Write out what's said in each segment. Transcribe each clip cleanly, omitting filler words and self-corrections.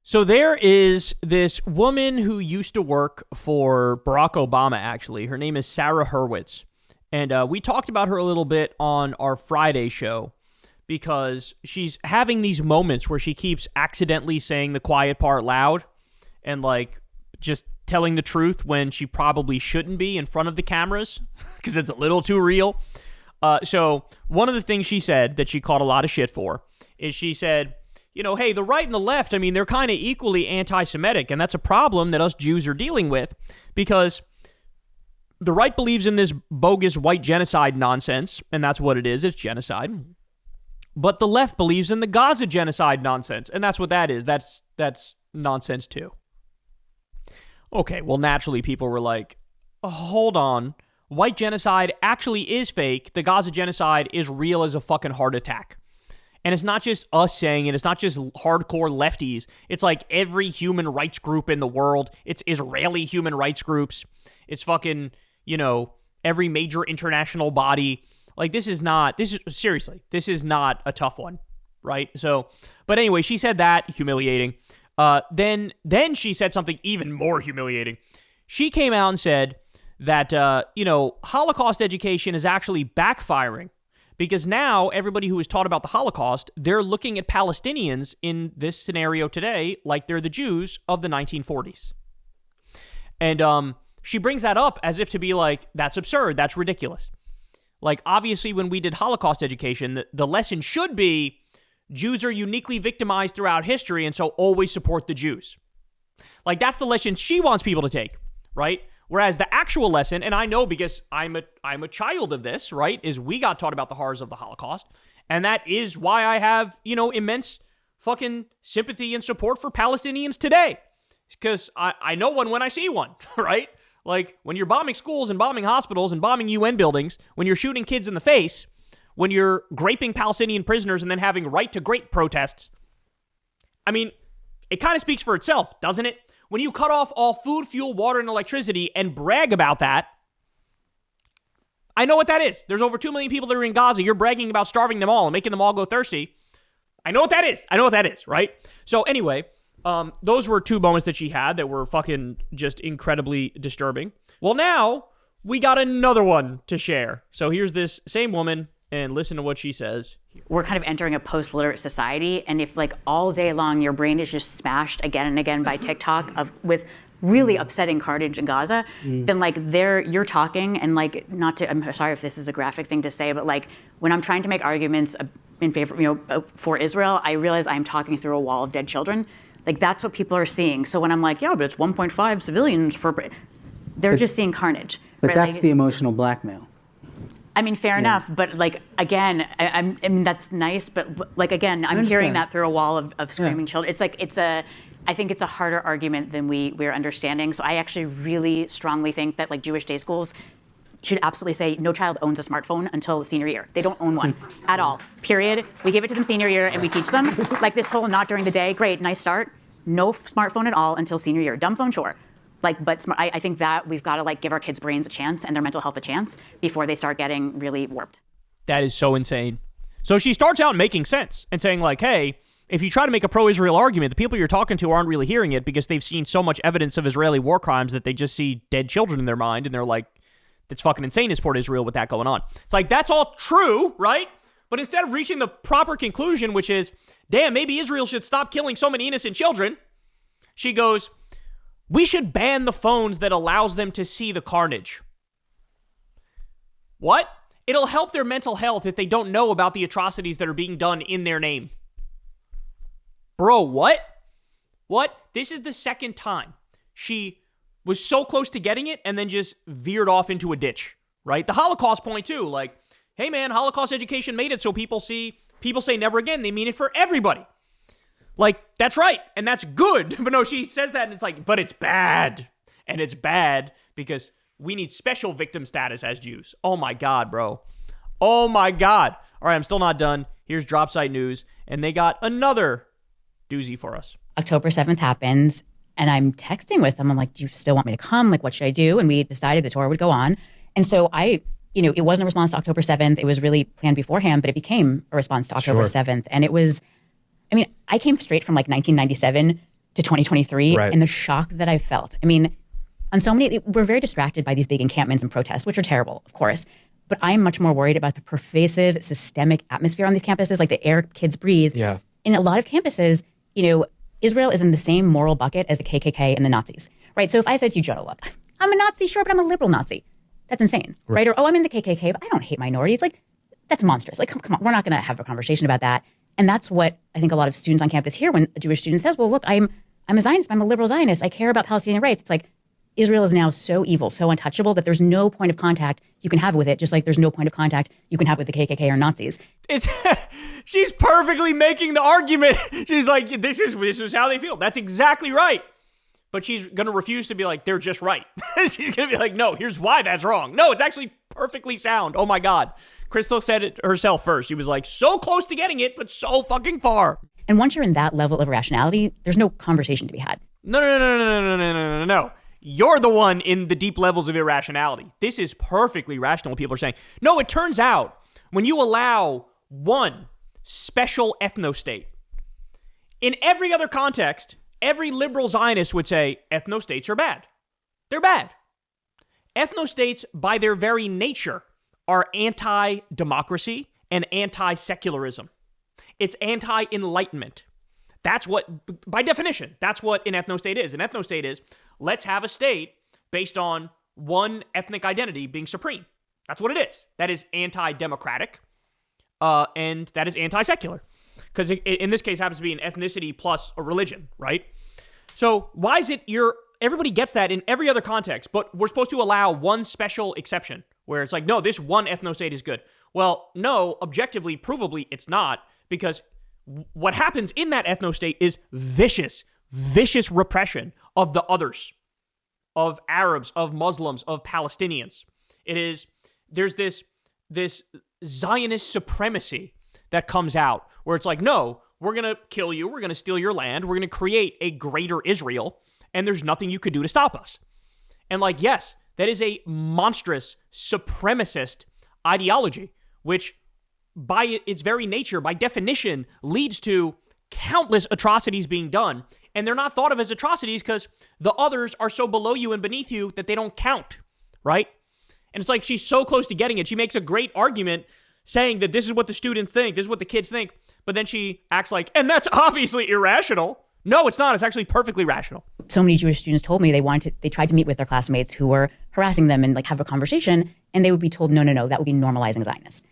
So there is this woman who used to work for Barack Obama, actually. Her name is Sarah Hurwitz. And we talked about her a little bit on our Friday show because she's having these moments where she keeps accidentally saying the quiet part loud and like just telling the truth when she probably shouldn't be in front of the cameras because it's a little too real. So one of the things she said that she caught a lot of shit for is she said, you know, hey, the right and the left, I mean, they're kind of equally anti-Semitic, and that's a problem that us Jews are dealing with because the right believes in this bogus white genocide nonsense, and that's what it is. It's genocide. But the left believes in the Gaza genocide nonsense, and that's what that is. That's nonsense too. Okay, well, naturally, people were like, oh, hold on. White genocide actually is fake. The Gaza genocide is real as a fucking heart attack. And it's not just us saying it. It's not just hardcore lefties. It's like every human rights group in the world. It's Israeli human rights groups. It's fucking, you know, every major international body. Like, this is not a tough one, right? So, but anyway, she said that, humiliating. Then she said something even more humiliating. She came out and said that, Holocaust education is actually backfiring. Because now everybody who is taught about the Holocaust, they're looking at Palestinians in this scenario today like they're the Jews of the 1940s. And she brings that up as if to be like, that's absurd, that's ridiculous. Like, obviously, when we did Holocaust education, the lesson should be Jews are uniquely victimized throughout history, and so always support the Jews. Like, that's the lesson she wants people to take, right? Whereas the actual lesson, and I know because I'm a child of this, right, is we got taught about the horrors of the Holocaust, and that is why I have, immense fucking sympathy and support for Palestinians today. Because I know one when I see one, right? Like, when you're bombing schools and bombing hospitals and bombing UN buildings, when you're shooting kids in the face, when you're graping Palestinian prisoners and then having right to grape protests, I mean, it kind of speaks for itself, doesn't it? When you cut off all food, fuel, water, and electricity and brag about that, I know what that is. There's over 2 million people that are in Gaza. You're bragging about starving them all and making them all go thirsty. I know what that is. Right? So anyway, those were two moments that she had that were fucking just incredibly disturbing. Well, now we got another one to share. So here's this same woman, and listen to what she says. We're kind of entering a post-literate society, and if like all day long your brain is just smashed again and again by TikTok with really upsetting carnage in Gaza, then like you're talking and like I'm sorry if this is a graphic thing to say, but like when I'm trying to make arguments in favor, for Israel, I realize I'm talking through a wall of dead children. Like that's what people are seeing. So when I'm like, yeah, but it's 1.5 civilians they're just seeing carnage. But right? that's like, the emotional blackmail. I mean, fair enough, but like again, I mean that's nice, but like again, I'm hearing that through a wall of screaming children. It's like I think it's a harder argument than we're understanding. So I actually really strongly think that like Jewish day schools should absolutely say no child owns a smartphone until senior year. They don't own one at all. Period. We give it to them senior year and we teach them like this whole not during the day. Great, nice start. No smartphone at all until senior year. Dumb phone, sure. But I think that we've got to like give our kids' brains a chance and their mental health a chance before they start getting really warped. That is so insane. So she starts out making sense and saying like, hey, if you try to make a pro-Israel argument, the people you're talking to aren't really hearing it because they've seen so much evidence of Israeli war crimes that they just see dead children in their mind and they're like, that's fucking insane to support Israel with that going on. It's like, that's all true, right? But instead of reaching the proper conclusion, which is, damn, maybe Israel should stop killing so many innocent children, she goes, we should ban the phones that allows them to see the carnage. What? It'll help their mental health if they don't know about the atrocities that are being done in their name. Bro, what? What? This is the second time she was so close to getting it and then just veered off into a ditch, right? The Holocaust point too, like, hey man, Holocaust education made it so people say never again. They mean it for everybody. Like, that's right, and that's good. But no, she says that, and it's like, but it's bad. And it's bad because we need special victim status as Jews. Oh my God, bro. Oh my God. All right, I'm still not done. Here's Drop Site News, and they got another doozy for us. October 7th happens, and I'm texting with them. I'm like, do you still want me to come? Like, what should I do? And we decided the tour would go on. And so it wasn't a response to October 7th. It was really planned beforehand, but it became a response to October 7th. And it was, I mean, I came straight from like 1997 to 2023 Right. and the shock that I felt. I mean, on so many, we're very distracted by these big encampments and protests, which are terrible, of course. But I'm much more worried about the pervasive systemic atmosphere on these campuses, like the air kids breathe. Yeah. In a lot of campuses, Israel is in the same moral bucket as the KKK and the Nazis, right? So if I said to you, Jonah, look, I'm a Nazi, sure, but I'm a liberal Nazi. That's insane, right? Or, I'm in the KKK, but I don't hate minorities. Like, that's monstrous. Like, come on, we're not going to have a conversation about that. And that's what I think a lot of students on campus hear when a Jewish student says, well, look, I'm a Zionist, I'm a liberal Zionist, I care about Palestinian rights. It's like, Israel is now so evil, so untouchable that there's no point of contact you can have with it, just like there's no point of contact you can have with the KKK or Nazis. She's perfectly making the argument. She's like, this is how they feel. That's exactly right. But she's going to refuse to be like, they're just right. She's going to be like, no, here's why that's wrong. No, it's actually perfectly sound. Oh my God. Crystal said it herself first. She was like, so close to getting it, but so fucking far. And once you're in that level of rationality, there's no conversation to be had. No. You're the one in the deep levels of irrationality. This is perfectly rational. People are saying, no, it turns out when you allow one special ethno-state, in every other context, every liberal Zionist would say ethno-states are bad. They're bad. Ethno-states, by their very nature, are anti-democracy and anti-secularism. It's anti-enlightenment. That's what, by definition, that's what an ethno-state is. An ethno-state is, let's have a state based on one ethnic identity being supreme. That's what it is. That is anti-democratic, and that is anti-secular. Because in this case, it happens to be an ethnicity plus a religion, right? So why is it everybody gets that in every other context, but we're supposed to allow one special exception where it's like, no, this one ethno-state is good. Well, no, objectively, provably, it's not, because what happens in that ethno-state is vicious repression of the others, of Arabs, of Muslims, of Palestinians. There's this Zionist supremacy that comes out where it's like, no, we're going to kill you, we're going to steal your land, we're going to create a greater Israel, and there's nothing you could do to stop us. And like, yes, that is a monstrous supremacist ideology, which by its very nature, by definition, leads to countless atrocities being done. And they're not thought of as atrocities because the others are so below you and beneath you that they don't count, right? And it's like she's so close to getting it. She makes a great argument saying that this is what the students think, this is what the kids think, but then she acts like, and that's obviously irrational. No, it's not. It's actually perfectly rational. So many Jewish students told me they tried to meet with their classmates who were harassing them and like have a conversation, and they would be told, no, that would be normalizing Zionists.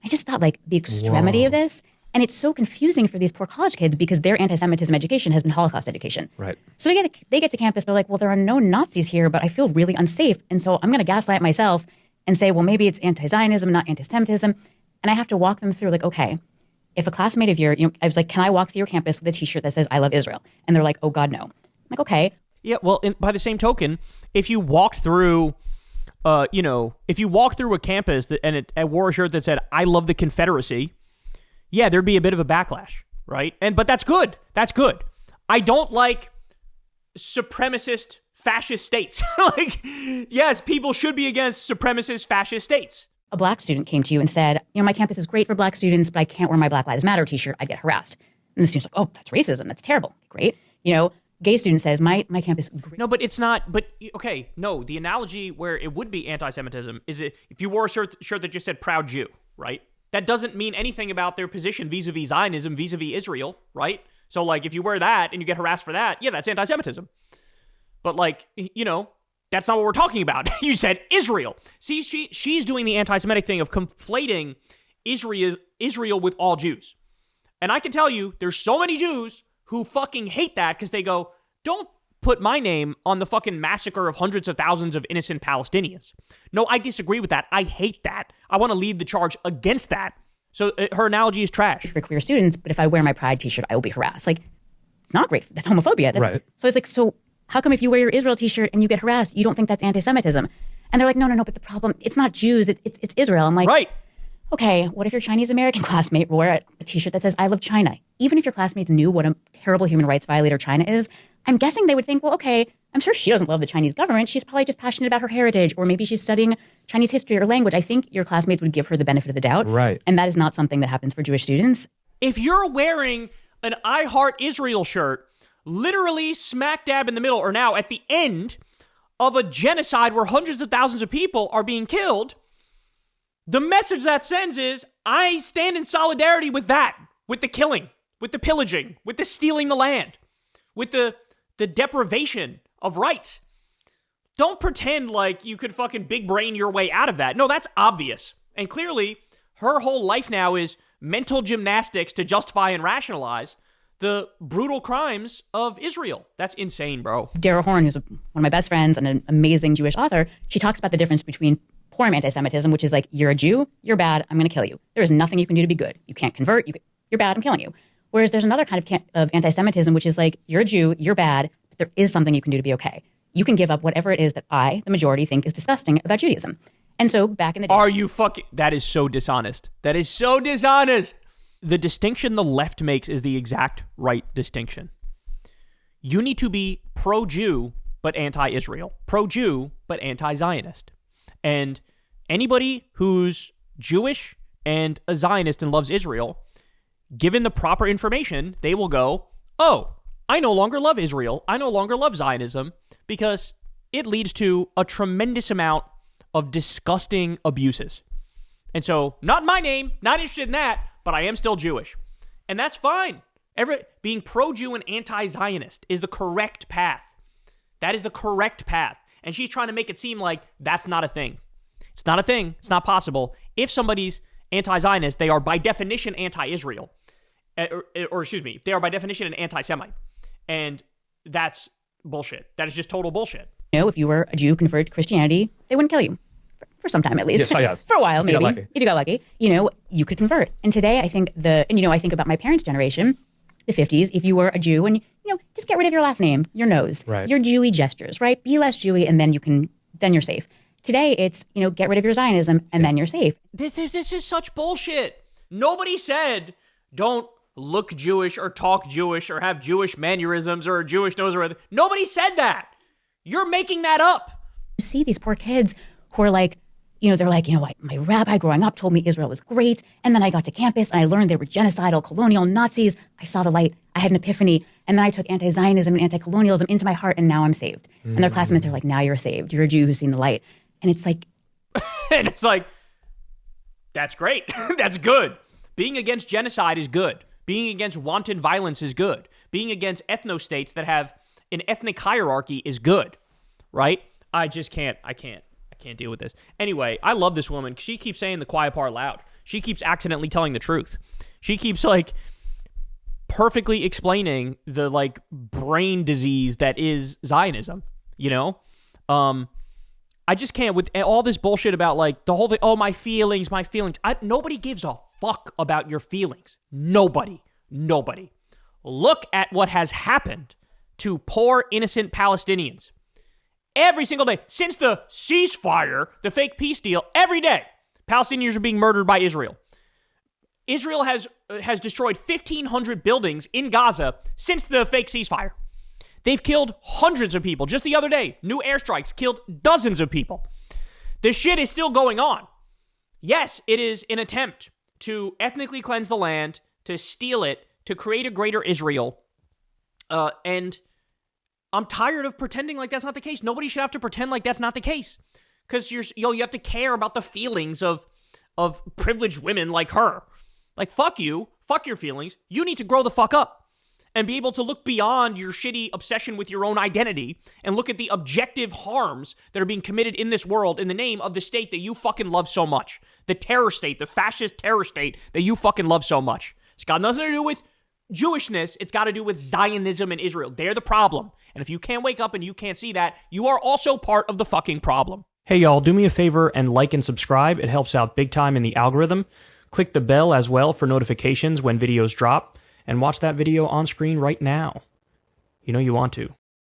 I just thought like the extremity of this, and it's so confusing for these poor college kids because their anti-Semitism education has been Holocaust education. Right. So they get to campus, they're like, well, there are no Nazis here, but I feel really unsafe, and so I'm going to gaslight myself and say, well, maybe it's anti-Zionism, not anti-Semitism, and I have to walk them through like, okay, if a classmate of yours, I was like, can I walk through your campus with a T-shirt that says I love Israel? And they're like, oh God, no. I'm like, okay. Yeah, well, by the same token, if you walked through if you walk through a campus and it wore a shirt that said, I love the Confederacy, yeah, there'd be a bit of a backlash, right? But that's good. That's good. I don't like supremacist fascist states. Like, yes, people should be against supremacist fascist states. A black student came to you and said, my campus is great for black students, but I can't wear my Black Lives Matter T-shirt. I get harassed. And the student's like, oh, that's racism. That's terrible. Great. Gay student says, my campus... No, but it's not... But, okay, no, the analogy where it would be anti-Semitism is if you wore a shirt that just said proud Jew, right? That doesn't mean anything about their position vis-a-vis Zionism, vis-a-vis Israel, right? So, like, if you wear that and you get harassed for that, yeah, that's anti-Semitism. But, like, that's not what we're talking about. You said Israel. See, she's doing the anti-Semitic thing of conflating Israel with all Jews. And I can tell you, there's so many Jews who fucking hate that because they go, don't put my name on the fucking massacre of hundreds of thousands of innocent Palestinians. No, I disagree with that. I hate that. I want to lead the charge against that. So her analogy is trash. For queer students, but if I wear my Pride T-shirt, I will be harassed. Like, it's not great. That's homophobia. Right. So it's like, so how come if you wear your Israel T-shirt and you get harassed, you don't think that's anti-Semitism? And they're like, no, but the problem, it's not Jews, it's Israel. I'm like, right. Okay, what if your Chinese-American classmate wore a T-shirt that says, I love China? Even if your classmates knew what a terrible human rights violator China is, I'm guessing they would think, well, okay, I'm sure she doesn't love the Chinese government. She's probably just passionate about her heritage, or maybe she's studying Chinese history or language. I think your classmates would give her the benefit of the doubt. Right. And that is not something that happens for Jewish students. If you're wearing an I Heart Israel shirt, literally smack dab in the middle, or now at the end of a genocide where hundreds of thousands of people are being killed, the message that sends is, I stand in solidarity with that, with the killing, with the pillaging, with the stealing the land, with the deprivation of rights. Don't pretend like you could fucking big brain your way out of that. No, that's obvious. And clearly, her whole life now is mental gymnastics to justify and rationalize the brutal crimes of Israel. That's insane, bro. Dara Horn, who's one of my best friends and an amazing Jewish author, she talks about the difference between poor anti-Semitism, which is like, you're a Jew, you're bad, I'm going to kill you. There is nothing you can do to be good. You can't convert, you're bad, I'm killing you. Whereas there's another kind of anti-Semitism, which is like, you're a Jew, you're bad, but there is something you can do to be okay. You can give up whatever it is that I, the majority, think is disgusting about Judaism. And so back in the day... Are you fucking... That is so dishonest. That is so dishonest. The distinction the left makes is the exact right distinction. You need to be pro-Jew, but anti-Israel. Pro-Jew, but anti-Zionist. And anybody who's Jewish and a Zionist and loves Israel, given the proper information, they will go, oh, I no longer love Israel. I no longer love Zionism, because it leads to a tremendous amount of disgusting abuses. And so, not my name, not interested in that, but I am still Jewish. And that's fine. Being pro-Jew and anti-Zionist is the correct path. That is the correct path. And she's trying to make it seem like that's not a thing. It's not a thing. It's not possible. If somebody's anti-Zionist, they are by definition anti-Israel. Or excuse me, they are by definition an anti-Semite. And that's bullshit. That is just total bullshit. You know, if you were a Jew converted to Christianity, they wouldn't kill you. For some time at least. Yes, I have. For a while, maybe. If you got lucky. You know, you could convert. And today, I think I think about my parents' generation, the 50s, if you were a Jew and, you know, just get rid of your last name, your nose, your Jewy gestures, right? Be less Jewy and then you're safe. Today, it's, you know, get rid of your Zionism and then you're safe. This is such bullshit. Nobody said don't look Jewish or talk Jewish or have Jewish mannerisms or a Jewish nose or whatever. Nobody said that. You're making that up. You see these poor kids who are like, you know, they're like, you know, my rabbi growing up told me Israel was great. And then I got to campus and I learned they were genocidal, colonial Nazis. I saw the light. I had an epiphany. And then I took anti-Zionism and anti-colonialism into my heart and now I'm saved. And their classmates are like, now you're saved. You're a Jew who's seen the light. And it's like... and it's like, that's great. That's good. Being against genocide is good. Being against wanton violence is good. Being against ethno-states that have an ethnic hierarchy is good, right? I can't deal with this. Anyway, I love this woman. She keeps saying the quiet part loud. She keeps accidentally telling the truth. She keeps like perfectly explaining the like brain disease that is Zionism, you know? I just can't with all this bullshit about like the whole thing. Oh, my feelings. Nobody gives a fuck about your feelings. Nobody. Look at what has happened to poor innocent Palestinians. Every single day, since the ceasefire, the fake peace deal, every day, Palestinians are being murdered by Israel. Israel has destroyed 1,500 buildings in Gaza since the fake ceasefire. They've killed hundreds of people. Just the other day, new airstrikes killed dozens of people. This shit is still going on. Yes, it is an attempt to ethnically cleanse the land, to steal it, to create a greater Israel, and I'm tired of pretending like that's not the case. Nobody should have to pretend like that's not the case. Because you have to care about the feelings of privileged women like her. Like, fuck you. Fuck your feelings. You need to grow the fuck up and be able to look beyond your shitty obsession with your own identity and look at the objective harms that are being committed in this world in the name of the state that you fucking love so much. The terror state, the fascist terror state that you fucking love so much. It's got nothing to do with Jewishness. It's got to do with Zionism and Israel. They're the problem. And if you can't wake up and you can't see that, you are also part of the fucking problem. Hey y'all, do me a favor and like and subscribe. It helps out big time in the algorithm. Click the bell as well for notifications when videos drop, and watch that video on screen right now. You know you want to.